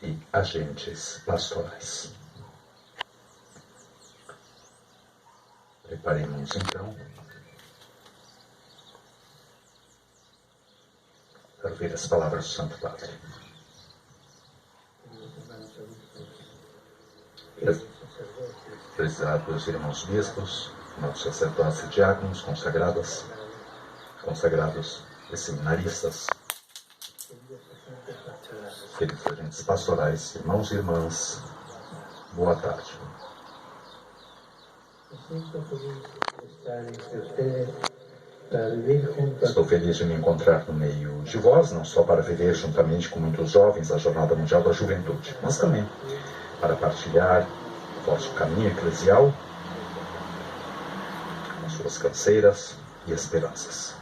e agentes pastorais. Preparemos então para ouvir as palavras do Santo Padre. Prezados irmãos bispos, irmãos sacerdotes e diáconos, consagrados e seminaristas, queridos agentes pastorais, irmãos e irmãs, boa tarde. Estou feliz de me encontrar no meio de vós, não só para viver juntamente com muitos jovens a Jornada Mundial da Juventude, mas também para partilhar o vosso caminho eclesial, com suas canseiras e esperanças.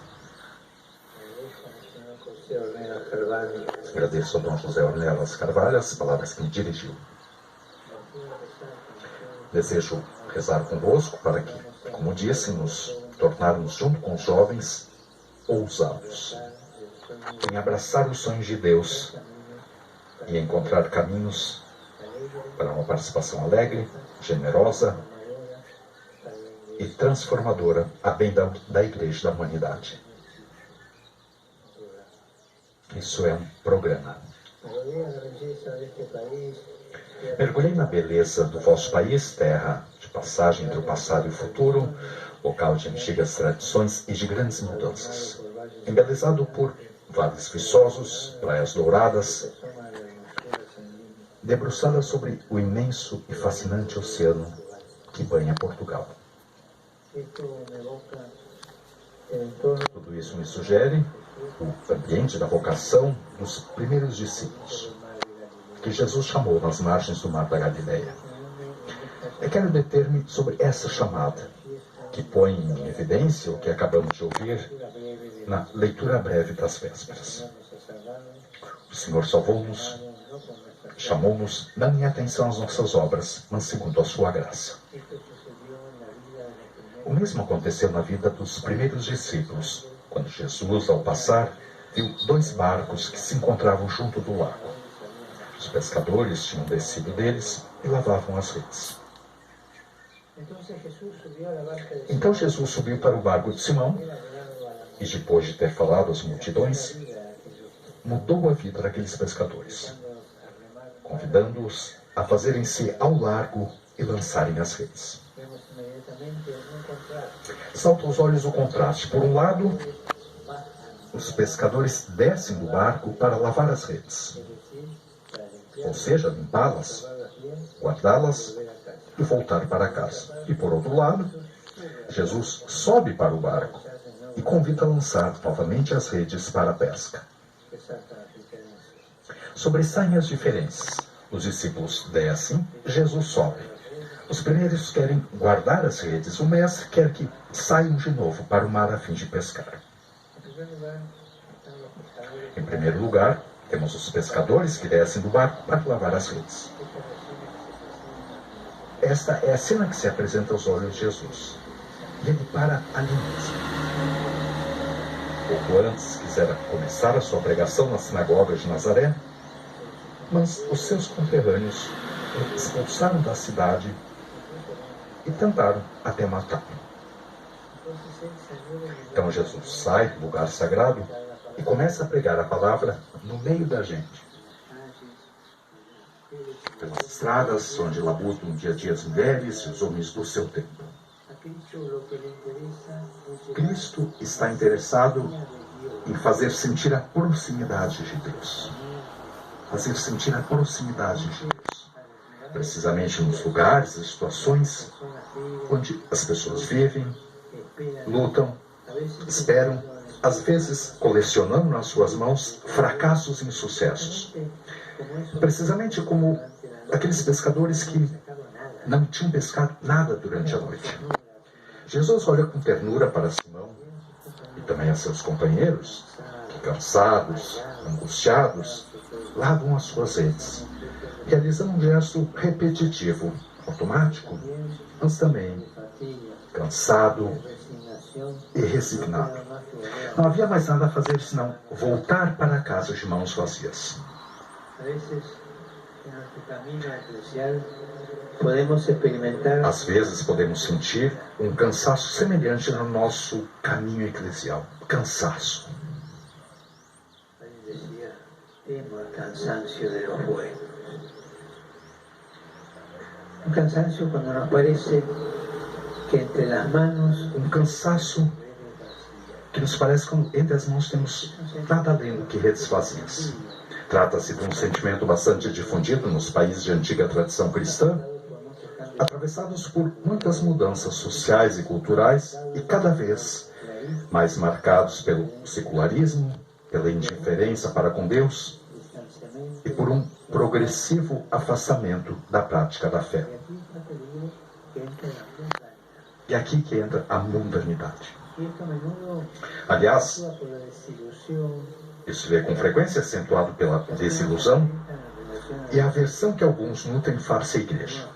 Agradeço ao Dom José Ornelas Carvalho as palavras que me dirigiu. Desejo rezar convosco para que, como disse, nos tornarmos junto com os jovens ousados em abraçar os sonhos de Deus e encontrar caminhos para uma participação alegre, generosa e transformadora a bem da Igreja da humanidade. Isso é um programa. Mergulhei na beleza do vosso país, terra de passagem entre o passado e o futuro, local de antigas tradições e de grandes mudanças. Embelezado por vales viçosos, praias douradas, debruçada sobre o imenso e fascinante oceano que banha Portugal. Tudo isso me sugere o ambiente da vocação dos primeiros discípulos, que Jesus chamou nas margens do Mar da Galileia. Eu quero deter-me sobre essa chamada, que põe em evidência o que acabamos de ouvir na leitura breve das vésperas. O Senhor salvou-nos, chamou-nos, não em atenção às nossas obras, mas segundo a sua graça. O mesmo aconteceu na vida dos primeiros discípulos, quando Jesus, ao passar, viu 2 barcos que se encontravam junto do lago. Os pescadores tinham descido deles e lavavam as redes. Então Jesus subiu para o barco de Simão e, depois de ter falado às multidões, mudou a vida daqueles pescadores, convidando-os a fazerem-se ao largo e lançarem as redes. Salta aos olhos o contraste. Por um lado, os pescadores descem do barco para lavar as redes, ou seja, limpá-las, guardá-las e voltar para casa. E por outro lado, Jesus sobe para o barco e convida a lançar novamente as redes para a pesca. Sobressaem as diferenças. Os discípulos descem, Jesus sobe. Os primeiros querem guardar as redes, o mestre quer que saiam de novo para o mar a fim de pescar. Em primeiro lugar, temos os pescadores que descem do barco para lavar as redes. Esta é a cena que se apresenta aos olhos de Jesus. E ele para ali mesmo. Pouco antes quisera começar a sua pregação na sinagoga de Nazaré, mas os seus conterrâneos o expulsaram da cidade e tentaram até matá-lo. Então Jesus sai do lugar sagrado e começa a pregar a palavra no meio da gente. Pelas estradas onde labutam dia a dia as mulheres e os homens do seu tempo. Cristo está interessado em fazer sentir a proximidade de Deus. Fazer sentir a proximidade de Deus. Precisamente nos lugares e situações onde as pessoas vivem, lutam, esperam, às vezes colecionando nas suas mãos fracassos e insucessos. Precisamente como aqueles pescadores que não tinham pescado nada durante a noite. Jesus olha com ternura para Simão e também a seus companheiros, que cansados, angustiados, lavam as suas redes, realizando um gesto repetitivo, automático, mas também cansado e resignado. Não havia mais nada a fazer senão voltar para casa de mãos vazias. Às vezes podemos sentir um cansaço semelhante no nosso caminho eclesial. Cansaço. Un cansancio cuando nos parece que entre las manos Um cansaço que nos parece que entre as mãos temos nada além do que redes vazias. Trata-se de um sentimento bastante difundido nos países de antiga tradição cristã, atravessados por muitas mudanças sociais e culturais e cada vez mais marcados pelo secularismo, pela indiferença para com Deus e por um progressivo afastamento da prática da fé. E aqui que entra a mundanidade. Aliás, isso é com frequência acentuado pela desilusão e a aversão que alguns nutrem face à igreja.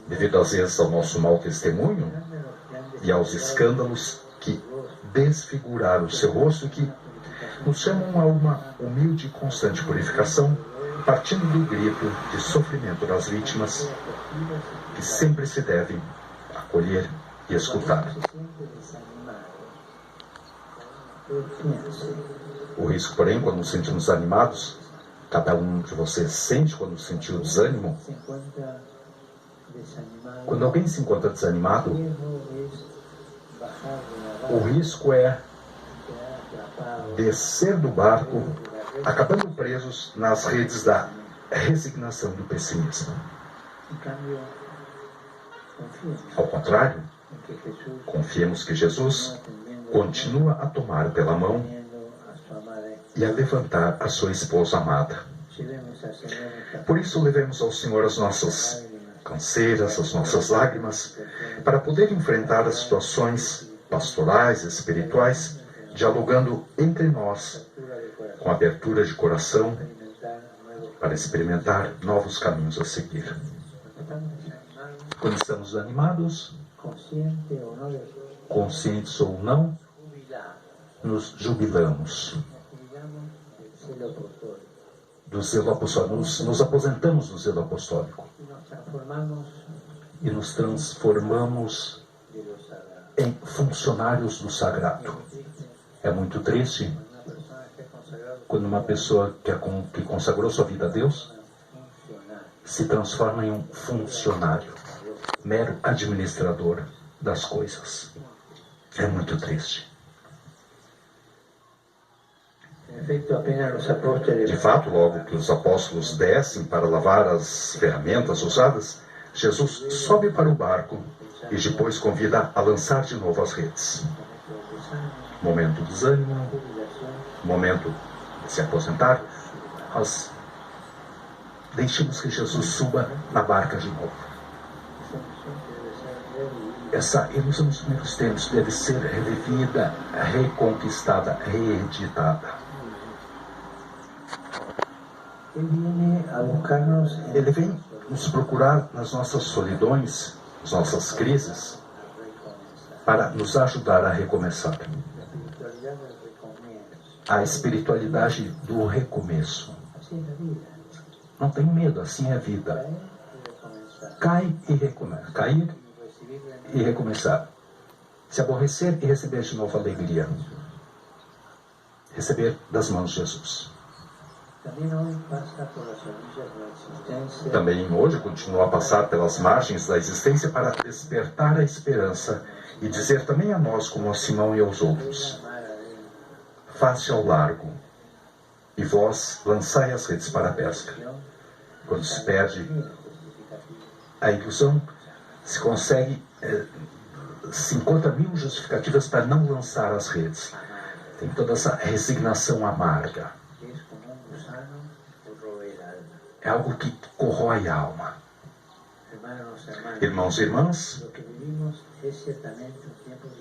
Devido às vezes ao nosso mau testemunho e aos escândalos que desfiguraram o seu rosto e que nos chamam a uma humilde e constante purificação, partindo do grito de sofrimento das vítimas, que sempre se devem acolher e escutar. O risco, porém, quando nos sentimos animados, cada um de vocês sente quando sentiu desânimo. Quando alguém se encontra desanimado, o risco é descer do barco, acabando presos nas redes da resignação do pessimismo. Ao contrário, confiemos que Jesus continua a tomar pela mão e a levantar a sua esposa amada. Por isso, levemos ao Senhor as nossas canseiras, as nossas lágrimas, para poder enfrentar as situações pastorais, espirituais, dialogando entre nós, com abertura de coração, para experimentar novos caminhos a seguir. Quando estamos animados, conscientes ou não, nos jubilamos do zelo apostólico, nos aposentamos do zelo apostólico e nos transformamos em funcionários do sagrado. É muito triste quando uma pessoa que consagrou sua vida a Deus se transforma em um funcionário, mero administrador das coisas. É muito triste. De fato, logo que os apóstolos descem para lavar as ferramentas usadas, Jesus sobe para o barco e depois convida a lançar de novo as redes. Momento do desânimo, momento de se aposentar, nós deixemos que Jesus suba na barca de novo. Essa ilusão dos primeiros tempos deve ser revivida, reconquistada, reeditada. Ele vem nos procurar nas nossas solidões, nas nossas crises, para nos ajudar a recomeçar. A espiritualidade do recomeço. Não tem medo, assim é a vida. Cai e recomeça. Cair e recomeçar. Se aborrecer e receber de novo alegria. Receber das mãos de Jesus. Também hoje continua a passar pelas margens da existência para despertar a esperança e dizer também a nós, como a Simão e aos outros: faze ao largo, e vós lançai as redes para a pesca. Quando se perde a ilusão, se consegue, se encontra mil justificativas para não lançar as redes. Tem toda essa resignação amarga. É algo que corrói a alma. Irmãos e irmãs,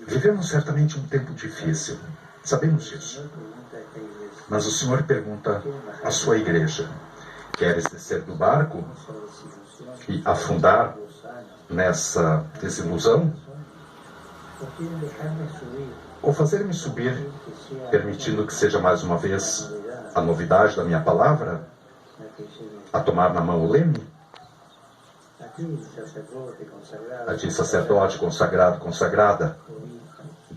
vivemos certamente um tempo difícil. Sabemos disso. Mas o Senhor pergunta à sua igreja: queres descer do barco e afundar nessa desilusão? Ou fazer-me subir, permitindo que seja mais uma vez a novidade da minha palavra? aquellos a tomar na mão o leme, aquí sacerdote consagrado, a de sacerdote consagrado, consagrada,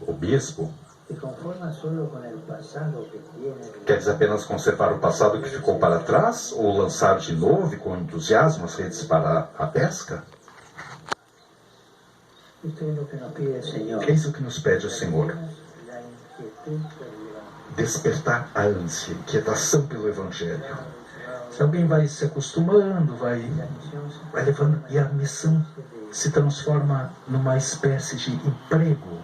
o bispo, se conforma solo con el pasado que tiene. queres apenas conservar o passado que ficou para trás ou lançar de novo e com entusiasmo as redes para a pesca? Esto es lo que nos pide el Señor. Eis o que nos pede o Senhor. La inquietud por el Evangelio. Despertar a ânsia, inquietação pelo Evangelho. Se alguém vai se acostumando, vai levando, e a missão se transforma numa espécie de emprego.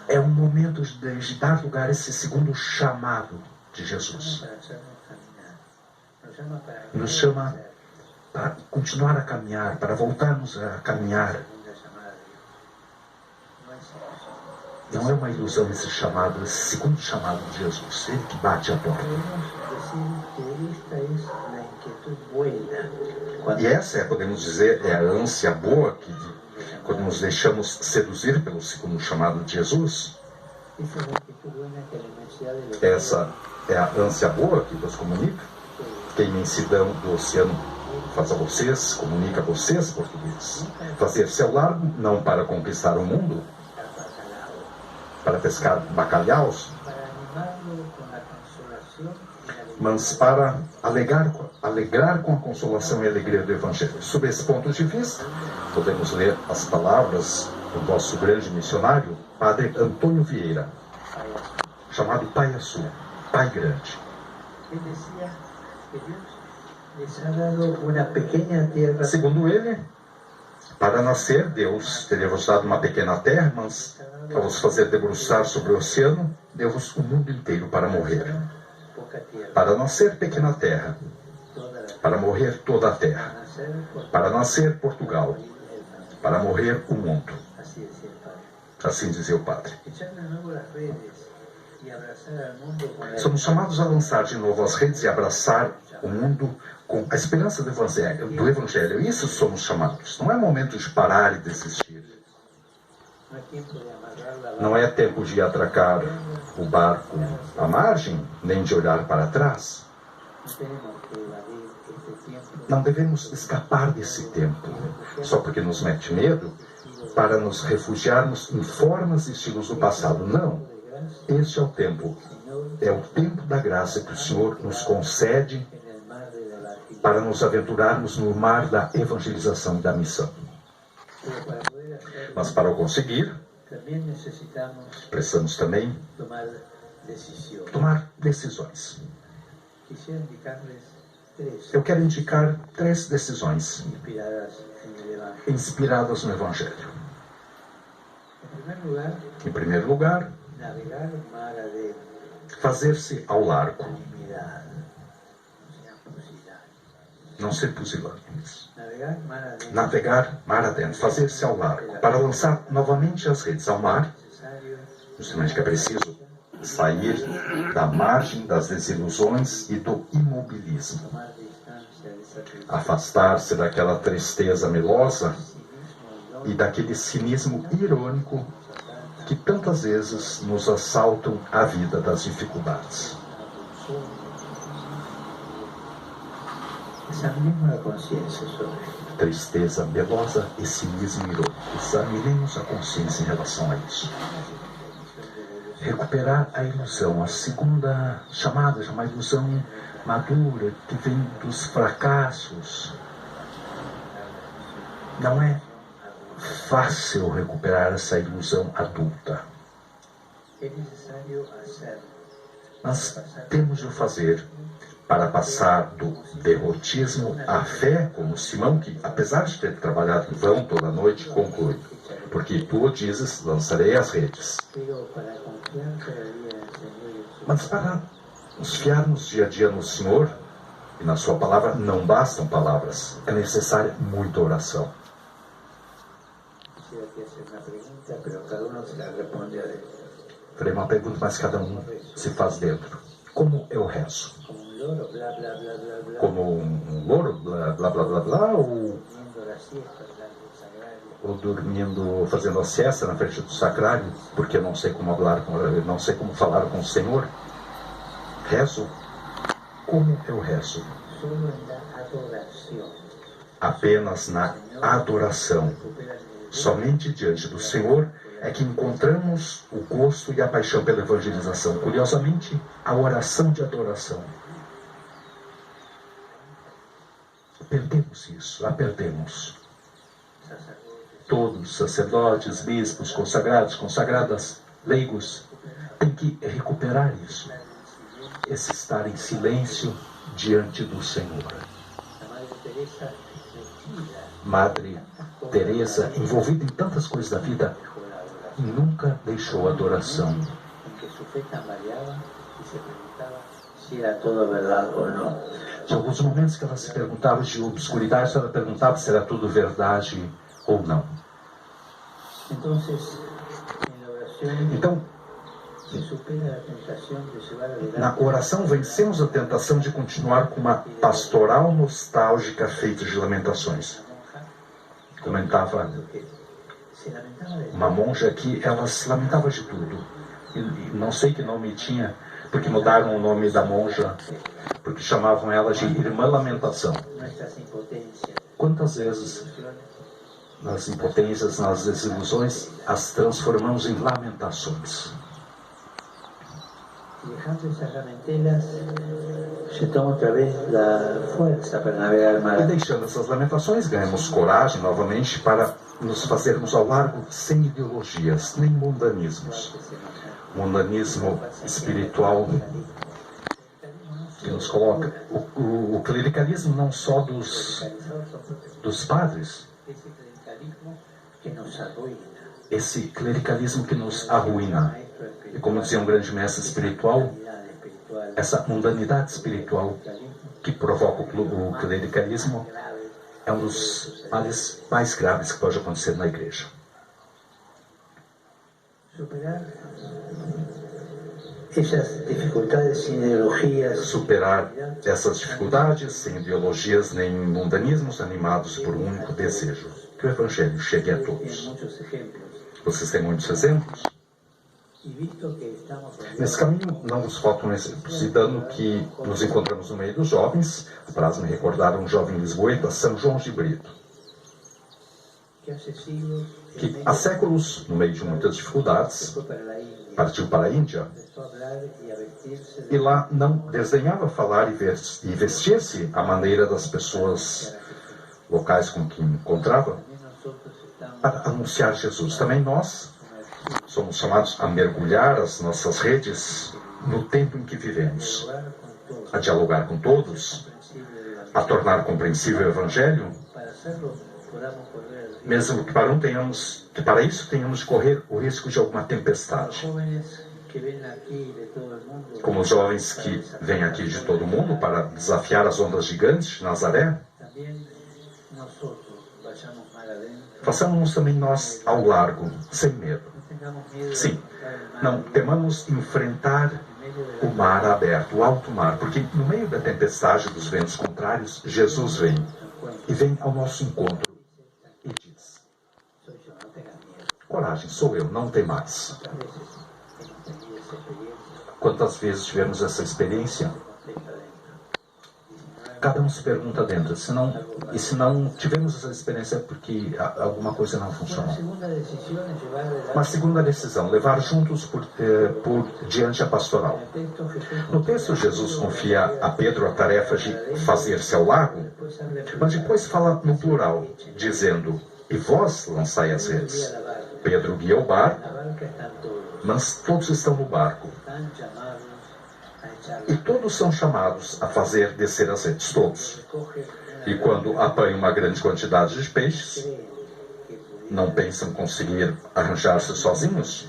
É um momento de dar lugar a esse segundo chamado de Jesus. Nos chama para continuar a caminhar, para voltarmos a caminhar. Não é uma ilusão esse chamado, esse segundo chamado de Jesus, ele que bate a porta. E essa, podemos dizer, é a ânsia boa que, quando nos deixamos seduzir pelo segundo chamado de Jesus. Essa é a ânsia boa que nos comunica, que a imensidão do oceano faz a vocês, comunica a vocês, portugueses. Fazer-se ao largo, não para conquistar o mundo, para pescar bacalhaus, mas para alegrar com a consolação e alegria do Evangelho. Sob esse ponto de vista, podemos ler as palavras do nosso grande missionário, Padre Antônio Vieira, chamado Pai Açu, Pai Grande. Segundo ele, para nascer, Deus teria vos dado uma pequena terra, mas ao vos fazer debruçar sobre o oceano, deu-vos o mundo inteiro para morrer. Para nascer, pequena terra. Para morrer, toda a terra. Para nascer, Portugal. Para morrer, o mundo. Assim dizia o Padre. Somos chamados a lançar de novo as redes e abraçar o mundo com a esperança do Evangelho. Isso somos chamados. Não é momento de parar e desistir. Não é tempo de atracar o barco à margem, nem de olhar para trás. Não devemos escapar desse tempo, só porque nos mete medo, para nos refugiarmos em formas e estilos do passado. Não. Este é o tempo da graça que o Senhor nos concede para nos aventurarmos no mar da evangelização e da missão. Mas para o conseguir, precisamos também tomar decisões. Eu quero indicar 3 decisões inspiradas no Evangelho. Em primeiro lugar, fazer-se ao largo. Não ser pusilánimes. Navegar mar adentro, fazer-se ao largo, para lançar novamente as redes ao mar, justamente que é preciso sair da margem das desilusões e do imobilismo. Afastar-se daquela tristeza melosa e daquele cinismo irônico que tantas vezes nos assaltam a vida das dificuldades. Examinemos a consciência sobre tristeza melosa e cinismo irônico. Examinemos a consciência em relação a isso. Recuperar a ilusão, a segunda chamada, uma ilusão madura que vem dos fracassos. Não é fácil recuperar essa ilusão adulta. Mas temos de o fazer para passar do derrotismo à fé, como Simão, que apesar de ter trabalhado em vão toda a noite, conclui: porque tu dizes, lançarei as redes. Mas para nos fiarmos dia a dia no Senhor e na sua palavra, não bastam palavras, é necessária muita oração. Farei uma pergunta, mas cada um se faz dentro. Como eu rezo? Como um louro, blá blá blá blá blá, ou dormindo, fazendo a siesta na frente do sacrário, porque eu não sei como falar com o Senhor? Rezo Como eu rezo? Apenas na adoração, somente diante do Senhor, é que encontramos o gosto e a paixão pela evangelização. Curiosamente, a oração de adoração. Perdemos isso, a perdemos. Todos, sacerdotes, bispos, consagrados, consagradas, leigos, têm que recuperar isso. Esse estar em silêncio diante do Senhor. Madre Teresa, envolvida em tantas coisas da vida, nunca deixou a adoração. Tinha alguns momentos que ela se perguntava de obscuridade, ela perguntava se era tudo verdade ou não. Então, na oração vencemos a tentação de continuar com uma pastoral nostálgica feita de lamentações. Comentava uma monja que ela se lamentava de tudo. E não sei que nome tinha, porque mudaram o nome da monja, porque chamavam ela de Irmã Lamentação. Quantas vezes nas impotências, nas desilusões, as transformamos em lamentações. E deixando essas lamentações, ganhamos coragem novamente para nos fazermos ao largo sem ideologias, nem mundanismos. Mundanismo espiritual que nos coloca o clericalismo não só dos padres, esse clericalismo que nos arruína. E como dizia um grande mestre espiritual, essa mundanidade espiritual que provoca o clericalismo é um dos males mais graves que pode acontecer na igreja. Superar essas dificuldades sem ideologias nem mundanismos, animados por um único desejo: que o Evangelho chegue a todos. Vocês têm muitos exemplos? Nesse caminho não nos faltam exemplos, e dando que nos encontramos no meio dos jovens, as frases me recordaram um jovem lisboeta, São João de Brito, que há séculos, no meio de muitas dificuldades, partiu para a Índia, e lá não desdenhava falar e vestir-se à maneira das pessoas locais com quem encontrava, para anunciar Jesus. Também nós somos chamados a mergulhar as nossas redes no tempo em que vivemos, a dialogar com todos, a tornar compreensível o Evangelho, mesmo que para isso tenhamos de correr o risco de alguma tempestade. Como os jovens que vêm aqui de todo o mundo para desafiar as ondas gigantes de Nazaré, façamos também nós ao largo, sem medo. Sim, não temamos enfrentar o mar aberto, o alto mar, porque no meio da tempestade dos ventos contrários, Jesus vem, e vem ao nosso encontro e diz: coragem, sou eu, não tem mais. Quantas vezes tivemos essa experiência? Cada um se pergunta dentro, se não tivemos essa experiência é porque alguma coisa não funcionou. Uma segunda decisão, levar juntos por diante a pastoral. No texto, Jesus confia a Pedro a tarefa de fazer-se ao lago, mas depois fala no plural, dizendo: e vós lançai as redes. Pedro guia o barco, mas todos estão no barco. E todos são chamados a fazer descer as redes, todos. E quando apanham uma grande quantidade de peixes, não pensam conseguir arranjar-se sozinhos,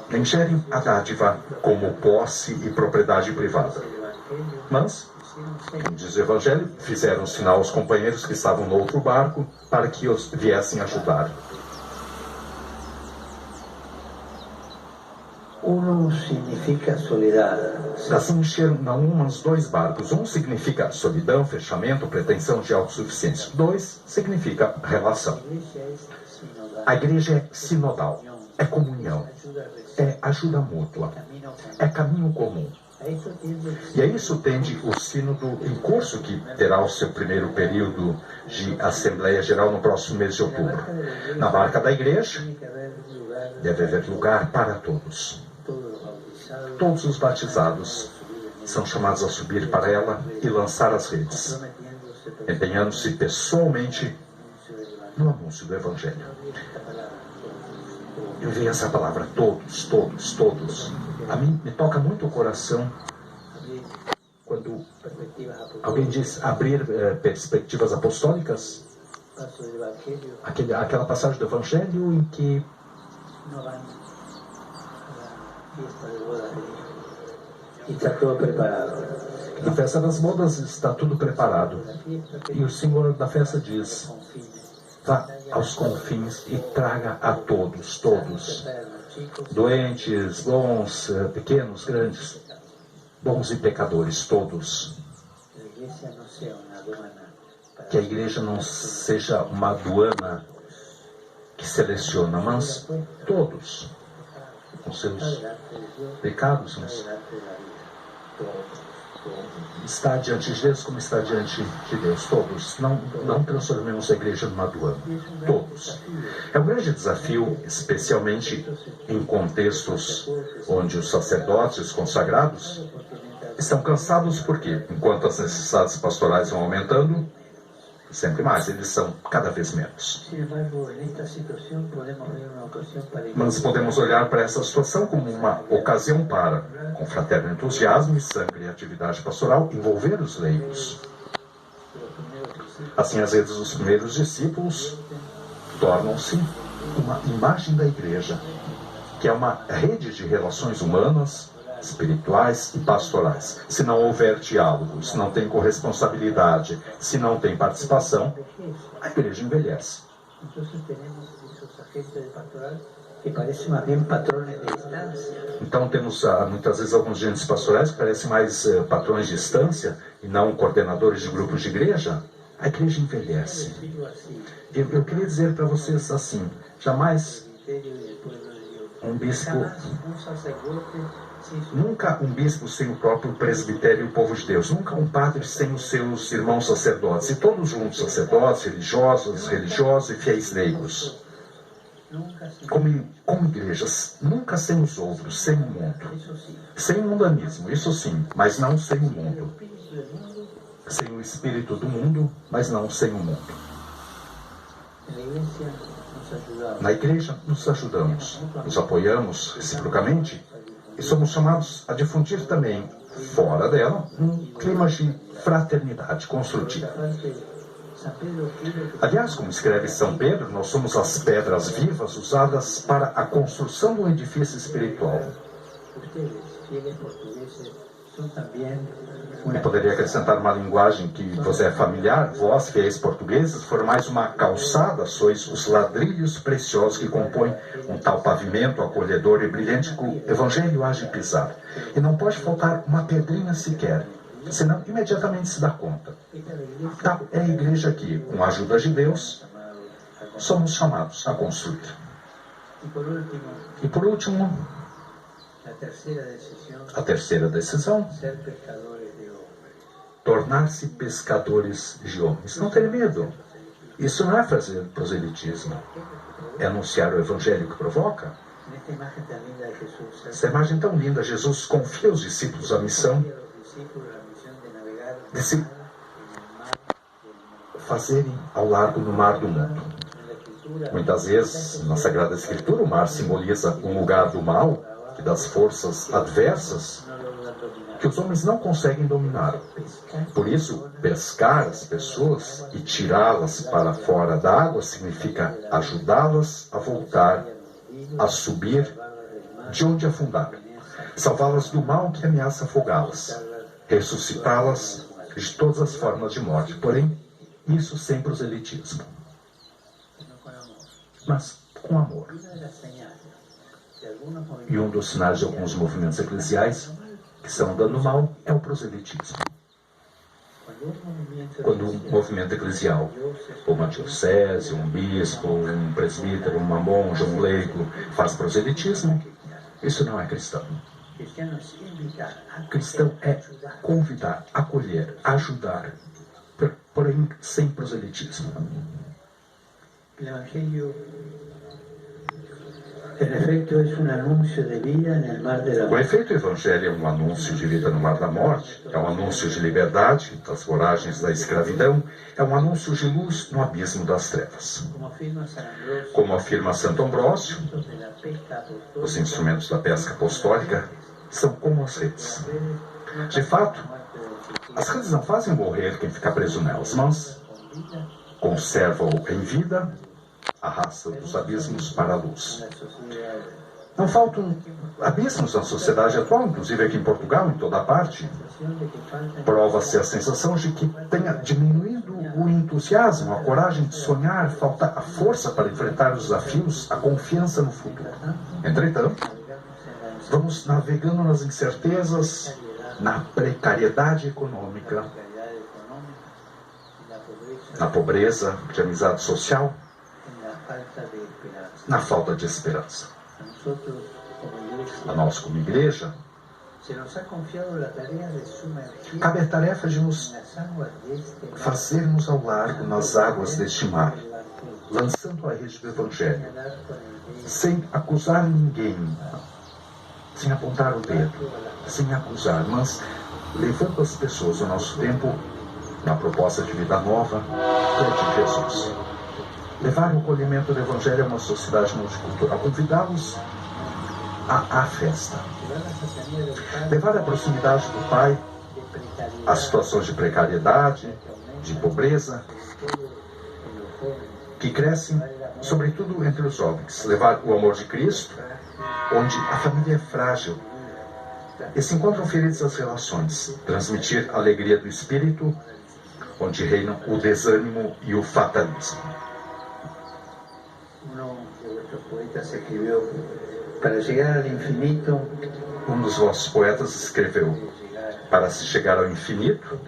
nem gerem a dádiva como posse e propriedade privada. Mas, como diz o Evangelho, fizeram sinal aos companheiros que estavam no outro barco para que os viessem ajudar. Uno significa soledad. Assim enxergam uns dois barcos. Um significa solidão, fechamento, pretensão de autossuficiência. Dois significa relação. A igreja é sinodal, é comunhão, é ajuda mútua, é caminho comum. E a isso tende o sínodo em curso, que terá o seu primeiro período de Assembleia Geral no próximo mês de outubro. Na barca da igreja deve haver lugar para todos. Todos os batizados são chamados a subir para ela e lançar as redes, empenhando-se pessoalmente no anúncio do Evangelho. Eu vi essa palavra, todos, todos, todos. A mim me toca muito o coração quando alguém diz abrir perspectivas apostólicas, aquela passagem do Evangelho em que na festa das bodas está tudo preparado. E o Senhor da festa diz: vá aos confins e traga a todos, todos. Doentes, bons, pequenos, grandes, bons e pecadores, todos. Que a igreja não seja uma aduana que seleciona, mas todos, com seus pecados, está diante de Deus como está diante de Deus, todos. Não transformemos a igreja numa aduana, todos. É um grande desafio, especialmente em contextos onde os sacerdotes, os consagrados, estão cansados, porque enquanto as necessidades pastorais vão aumentando, sempre mais, eles são cada vez menos. Mas podemos olhar para essa situação como uma ocasião para, com fraterno entusiasmo e sangue e atividade pastoral, envolver os leigos. Assim, as redes dos primeiros discípulos tornam-se uma imagem da igreja, que é uma rede de relações humanas, espirituais e pastorais. Se não houver diálogo, se não tem corresponsabilidade, se não tem participação, a igreja envelhece. Então temos muitas vezes alguns agentes pastorais que parecem mais patrões de instância e não coordenadores de grupos de igreja. A igreja envelhece. Eu queria dizer para vocês assim: jamais um bispo, nunca um bispo sem o próprio presbitério e o povo de Deus, nunca um padre sem os seus irmãos sacerdotes, e todos juntos, sacerdotes, religiosos e fiéis leigos. Como igrejas, nunca sem os outros, sem o mundo. Sem o mundanismo, isso sim, mas não sem o mundo. Sem o espírito do mundo, mas não sem o mundo. Na igreja, nos ajudamos, nos apoiamos reciprocamente e somos chamados a difundir também, fora dela, um clima de fraternidade construtiva. Aliás, como escreve São Pedro, nós somos as pedras vivas usadas para a construção do edifício espiritual. Eu poderia acrescentar uma linguagem que vos é familiar: vós, fiéis portugueses, formais uma calçada, sois os ladrilhos preciosos que compõem um tal pavimento acolhedor e brilhante que o Evangelho há de pisar. E não pode faltar uma pedrinha sequer, senão imediatamente se dá conta. Tá, é a igreja que, com a ajuda de Deus, somos chamados a construir. E por último, a terceira decisão: tornar-se pescadores de homens. Não ter medo. Isso não é fazer proselitismo. É anunciar o Evangelho que provoca. Essa imagem tão linda, Jesus confia aos discípulos a missão de se fazerem ao largo no mar do mundo. Muitas vezes, na Sagrada Escritura, o mar simboliza um lugar do mal e das forças adversas que os homens não conseguem dominar. Por isso, pescar as pessoas e tirá-las para fora da água significa ajudá-las a voltar, a subir de onde afundar, salvá-las do mal que ameaça afogá-las, ressuscitá-las de todas as formas de morte. Porém, isso sem proselitismo, mas com amor. E um dos sinais de alguns movimentos eclesiais que estão dando mal é o proselitismo. Quando um movimento eclesial, uma diocese, um bispo, um presbítero, uma monja, um leigo, faz proselitismo, isso não é cristão. Cristão é convidar, acolher, ajudar, porém sem proselitismo. O Evangelho, em efeito, é um anúncio de vida no mar da morte. Com efeito, o Evangelho é um anúncio de vida no mar da morte, é um anúncio de liberdade das voragens da escravidão, é um anúncio de luz no abismo das trevas. Como afirma Santo Ambrósio, os instrumentos da pesca apostólica são como as redes. De fato, as redes não fazem morrer quem fica preso nelas, mas conservam-o em vida, arrastam dos abismos para a luz. Não faltam abismos na sociedade atual, inclusive aqui em Portugal, em toda parte. Prova-se a sensação de que tenha diminuído o entusiasmo, a coragem de sonhar, falta a força para enfrentar os desafios, a confiança no futuro. Entretanto, vamos navegando nas incertezas, na precariedade econômica, na pobreza de amizade social, na falta de esperança. A nós, como igreja, cabe a tarefa de nos fazermos ao largo nas águas deste mar, lançando a rede do Evangelho, sem acusar ninguém, sem apontar o dedo, sem acusar, mas levando as pessoas ao nosso tempo na proposta de vida nova que é de Jesus. Levar o acolhimento do Evangelho a uma sociedade multicultural, convidá-los à festa. Levar a proximidade do Pai a situações de precariedade, de pobreza, que crescem, sobretudo entre os jovens. Levar o amor de Cristo, onde a família é frágil e se encontram feridas as relações. Transmitir a alegria do Espírito, onde reinam o desânimo e o fatalismo. Para chegar ao infinito, um dos vossos poetas escreveu: para se chegar ao infinito,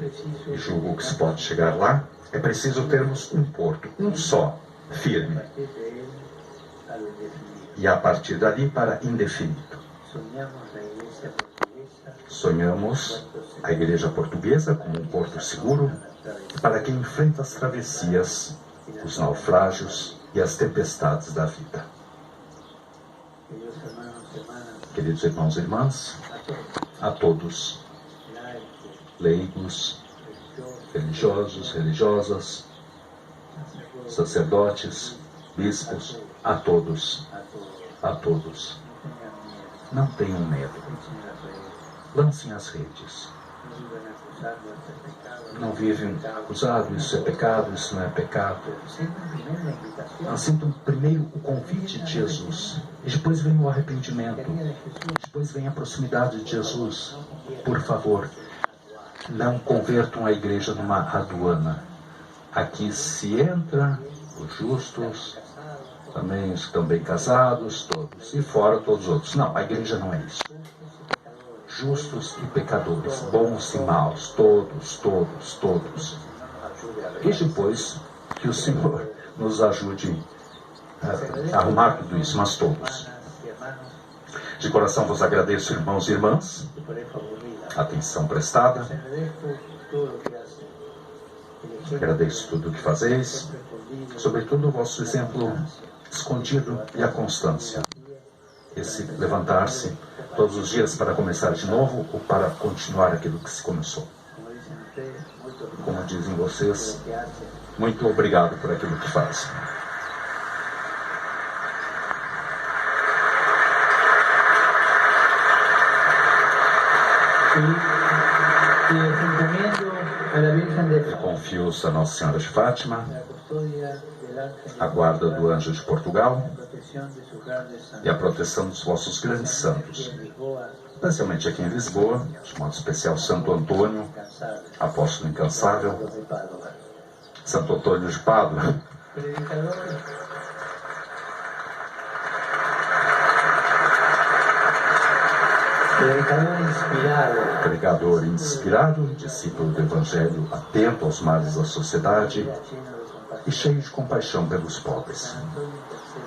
e julgo que se pode chegar lá, é preciso termos um porto, um só, firme. E a partir dali para indefinito. Sonhamos a Igreja Portuguesa como um porto seguro para quem enfrenta as travessias, os naufrágios e as tempestades da vida. Queridos irmãos e irmãs, a todos, leigos, religiosos, religiosas, sacerdotes, bispos, a todos, não tenham medo, lancem as redes. Não vivem acusado, isso é pecado, isso não é pecado. Sintam primeiro o convite de Jesus, e depois vem o arrependimento, depois vem a proximidade de Jesus. Por favor, não convertam a igreja numa aduana. Aqui se entra os justos, também os que estão bem casados, todos, e fora todos os outros. Não, a igreja não é isso. Justos e pecadores, bons e maus, todos. E depois que o Senhor nos ajude a arrumar tudo isso, mas todos. De coração vos agradeço, irmãos e irmãs, a atenção prestada. Agradeço tudo o que fazeis, sobretudo o vosso exemplo escondido e a constância. Esse levantar-se todos os dias para começar de novo ou para continuar aquilo que se começou. Como dizem vocês, muito obrigado por aquilo que fazem. Eu confio-os a Nossa Senhora de Fátima, a guarda do Anjo de Portugal e a proteção dos vossos grandes santos, especialmente aqui em Lisboa, de modo especial Santo Antônio, apóstolo incansável, Santo Antônio de Pádua, pregador inspirado, discípulo do Evangelho, atento aos males da sociedade e cheio de compaixão pelos pobres.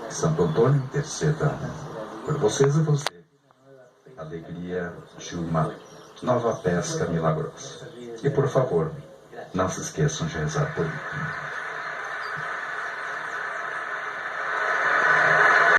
Santo Antônio interceda por vocês e você, alegria de uma nova pesca milagrosa. E por favor, não se esqueçam de rezar por mim.